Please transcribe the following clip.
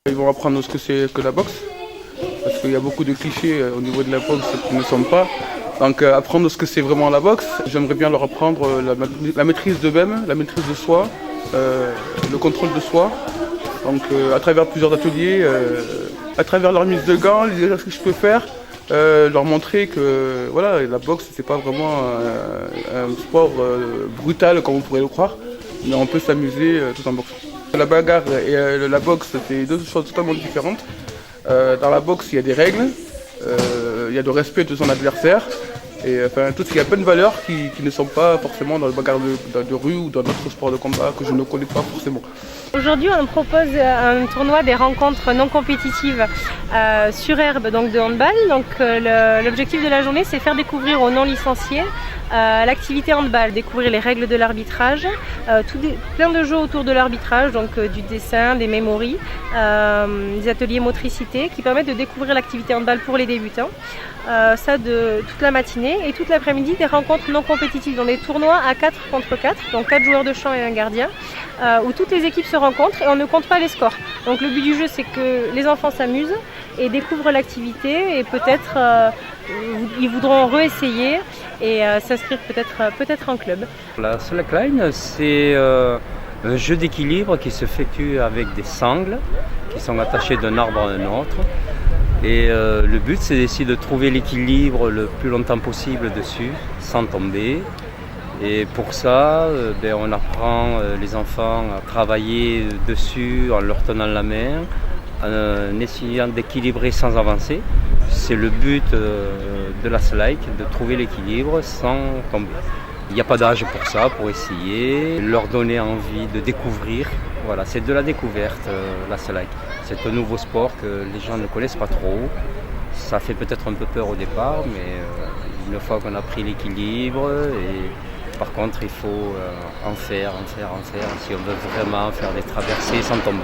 Ils vont apprendre ce que c'est que la boxe, parce qu'il y a beaucoup de clichés au niveau de la boxe qui ne sont pas. Donc apprendre ce que c'est vraiment la boxe, j'aimerais bien leur apprendre la maîtrise d'eux-mêmes, la maîtrise de soi, le contrôle de soi. Donc à travers plusieurs ateliers, à travers leur mise de gants, les exercices que je peux faire, leur montrer que voilà, la boxe c'est pas vraiment un sport brutal comme on pourrait le croire, mais on peut s'amuser tout en boxant. La bagarre et la boxe, c'est deux choses totalement différentes. Dans la boxe, il y a des règles, il y a le respect de son adversaire, et enfin, tout ce qui a plein de valeurs qui ne sont pas forcément dans le bagarre de rue ou dans d'autres sports de combat que je ne connais pas forcément. Aujourd'hui, on propose un tournoi des rencontres non compétitives sur herbe, donc de handball. Donc, l'objectif de la journée, c'est faire découvrir aux non licenciés l'activité handball, découvrir les règles de l'arbitrage, plein de jeux autour de l'arbitrage, donc du dessin, des mémories, des ateliers motricité qui permettent de découvrir l'activité handball pour les débutants. Ça de toute la matinée et toute l'après-midi des rencontres non compétitives dans des tournois à 4 contre 4, donc 4 joueurs de champ et un gardien, où toutes les équipes se rencontrent et on ne compte pas les scores. Donc le but du jeu, c'est que les enfants s'amusent et découvrent l'activité et peut-être ils voudront réessayer et s'inscrire peut-être en club. La slackline, c'est un jeu d'équilibre qui s'effectue avec des sangles qui sont attachées d'un arbre à un autre. Et le but, c'est d'essayer de trouver l'équilibre le plus longtemps possible dessus, sans tomber. Et pour ça, on apprend les enfants à travailler dessus en leur tenant la main, en essayant d'équilibrer sans avancer. C'est le but de la slack, de trouver l'équilibre sans tomber. Il n'y a pas d'âge pour ça, pour essayer, leur donner envie de découvrir. Voilà, c'est de la découverte, la slack. C'est un nouveau sport que les gens ne connaissent pas trop. Ça fait peut-être un peu peur au départ, mais une fois qu'on a pris l'équilibre, et par contre il faut en faire, si on veut vraiment faire des traversées sans tomber.